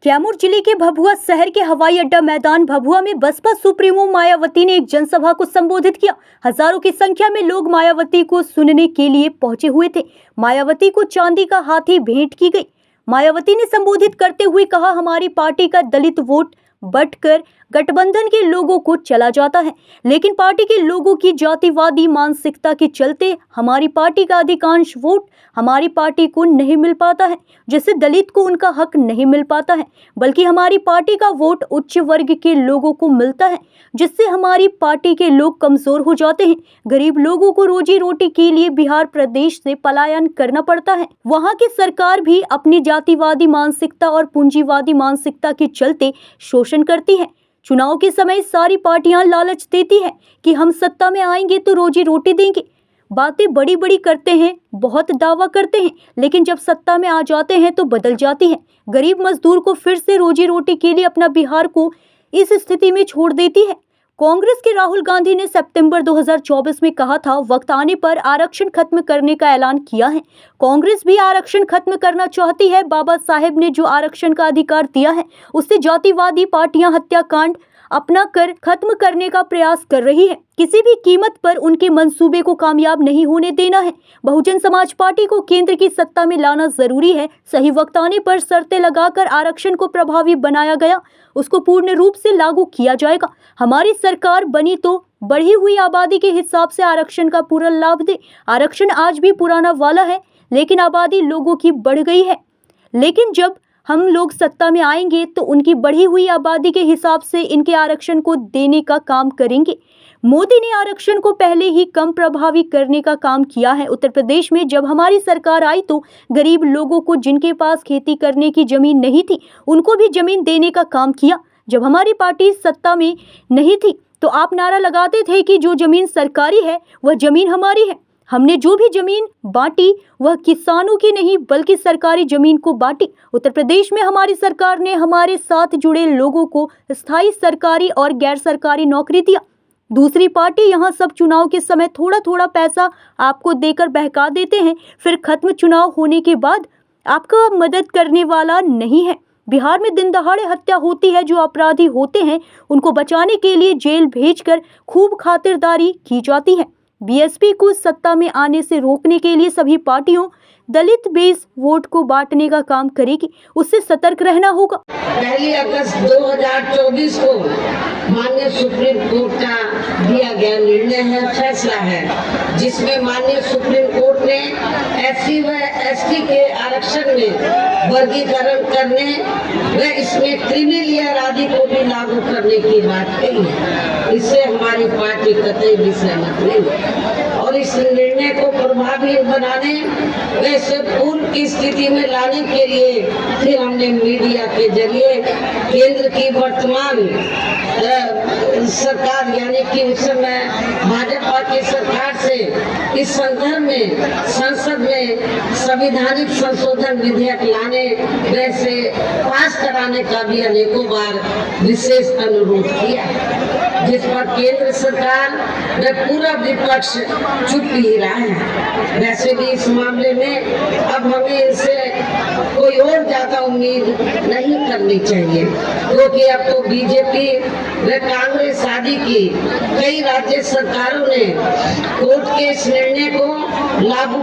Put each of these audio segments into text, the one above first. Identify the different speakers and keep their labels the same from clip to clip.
Speaker 1: कैमूर जिले के भभुआ शहर के हवाई अड्डा मैदान भभुआ में बसपा सुप्रीमो मायावती ने एक जनसभा को संबोधित किया। हजारों की संख्या में लोग मायावती को सुनने के लिए पहुंचे हुए थे। मायावती को चांदी का हाथी भेंट की गई। मायावती ने संबोधित करते हुए कहा, हमारी पार्टी का दलित वोट बंटकर गठबंधन के लोगों को चला जाता है, लेकिन पार्टी के लोगों की जातिवादी मानसिकता के चलते हमारी पार्टी का अधिकांश वोट हमारी पार्टी को नहीं मिल पाता है, जिससे दलित को उनका हक नहीं मिल पाता है, बल्कि हमारी पार्टी का वोट उच्च वर्ग के लोगों को मिलता है, जिससे हमारी पार्टी के लोग कमजोर हो जाते हैं। गरीब लोगों को रोजी रोटी के लिए बिहार प्रदेश से पलायन करना पड़ता है। वहां की सरकार भी अपनी जातिवादी मानसिकता और पूंजीवादी मानसिकता के चलते शोषण करती है। चुनाव के समय सारी पार्टियां लालच देती है कि हम सत्ता में आएंगे तो रोजी रोटी देंगे। बातें बड़ी बड़ी करते हैं, बहुत दावा करते हैं, लेकिन जब सत्ता में आ जाते हैं तो बदल जाती है। गरीब मजदूर को फिर से रोजी रोटी के लिए अपना बिहार को इस स्थिति में छोड़ देती है। कांग्रेस के राहुल गांधी ने सितंबर 2024 में कहा था, वक्त आने पर आरक्षण खत्म करने का ऐलान किया है। कांग्रेस भी आरक्षण खत्म करना चाहती है। बाबा साहेब ने जो आरक्षण का अधिकार दिया है, उससे जातिवादी पार्टियां हत्याकांड अपना कर खत्म करने का प्रयास कर रही है। किसी भी कीमत पर उनके मंसूबे को कामयाब नहीं होने देना है। बहुजन समाज पार्टी को केंद्र की सत्ता में लाना जरूरी है। सही वक्त आने पर शर्तें लगाकर आरक्षण को प्रभावी बनाया गया, उसको पूर्ण रूप से लागू किया जाएगा। हमारी सरकार बनी तो बढ़ी हुई आबादी के हिसाब से आरक्षण का पूरा लाभ दे। आरक्षण आज भी पुराना वाला है, लेकिन आबादी लोगों की बढ़ गई है। लेकिन जब हम लोग सत्ता में आएंगे तो उनकी बढ़ी हुई आबादी के हिसाब से इनके आरक्षण को देने का काम करेंगे। मोदी ने आरक्षण को पहले ही कम प्रभावी करने का काम किया है। उत्तर प्रदेश में जब हमारी सरकार आई तो गरीब लोगों को, जिनके पास खेती करने की जमीन नहीं थी, उनको भी जमीन देने का काम किया। जब हमारी पार्टी सत्ता में नहीं थी तो आप नारा लगाते थे कि जो जमीन सरकारी है वह जमीन हमारी है। हमने जो भी जमीन बांटी वह किसानों की नहीं बल्कि सरकारी जमीन को बांटी। उत्तर प्रदेश में हमारी सरकार ने हमारे साथ जुड़े लोगों को स्थायी सरकारी और गैर सरकारी नौकरी दिया। दूसरी पार्टी यहाँ सब चुनाव के समय थोड़ा थोड़ा पैसा आपको देकर बहका देते हैं, फिर खत्म चुनाव होने के बाद आपका मदद करने वाला नहीं है। बिहार में दिन दहाड़े हत्या होती है। जो अपराधी होते हैं उनको बचाने के लिए जेल भेजकर खूब खातिरदारी की जाती है। बीएसपी को सत्ता में आने से रोकने के लिए सभी पार्टियों दलित बेस वोट को बांटने का काम करेगी। उससे सतर्क रहना होगा।
Speaker 2: 1 अगस्त 2024 को माननीय सुप्रीम कोर्ट का दिया गया निर्णय है, फैसला है, जिसमें माननीय सुप्रीम कोर्ट ने एससी व एसटी के आरक्षण में वर्गीकरण करने व इसमें क्रीमी आदि को भी लागू करने की बात कही है। इससे हमारी पार्टी कतई भी सहमत नहीं और इस निर्णय को प्रभावी बनाने व इसे पूर्व की स्थिति में लाने के लिए फिर हमने मीडिया के जरिए केंद्र की वर्तमान सरकार यानी कि उस समय भाजपा की सरकार से इस संदर्भ में संसद में संवैधानिक संशोधन विधेयक लाने वैसे पास कराने का भी अनेकों बार विशेष अनुरोध किया, जिस पर केंद्र सरकार व पूरा विपक्ष चुप ही रहा है। वैसे भी इस मामले में अब हमें इनसे कोई और ज्यादा उम्मीद नहीं करनी चाहिए, क्योंकि अब तो बीजेपी व कांग्रेस आदि की कई राज्य सरकारों ने कोर्ट के इस निर्णय को लागू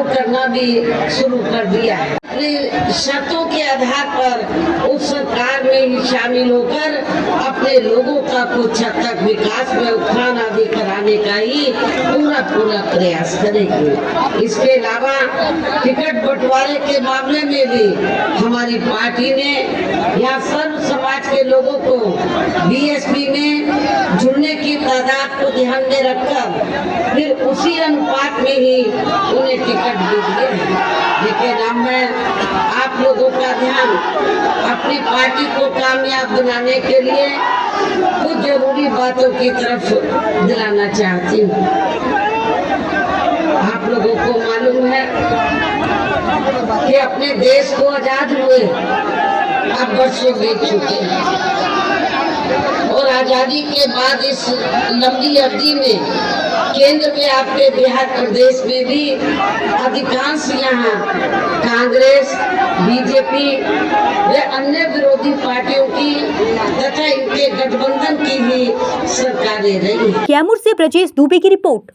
Speaker 2: करना भी शुरू कर दिया है। अपनी शर्तों के आधार पर उस सरकार में ही शामिल होकर अपने लोगों का कुछ हद तक विकास में उत्थान आदि कराने का ही पूरा प्रयास करेगी। इसके अलावा टिकट बंटवारे के मामले में भी हमारी पार्टी ने यहाँ सर्व समाज के लोगों को बीएसपी में जुड़ने की तादाद को ध्यान में रखकर फिर उसी अनुपात में ही उन्हें टिकट दे दिए। लेकिन अब मैं आप लोगों का ध्यान अपनी पार्टी को कामयाब बनाने के लिए कुछ जरूरी बातों की तरफ दिलाना चाहती हूँ। आप लोगों को मालूम है कि अपने देश को आजाद हुए अब वर्षों बीत चुके हैं और आजादी के बाद इस लंबी अवधि में केंद्र में आपके बिहार प्रदेश में भी अधिकांश यहाँ कांग्रेस, बीजेपी व अन्य विरोधी पार्टियों की तथा इनके गठबंधन की ही सरकारें रही।
Speaker 1: कैमूर से ब्रजेश दुबे की रिपोर्ट।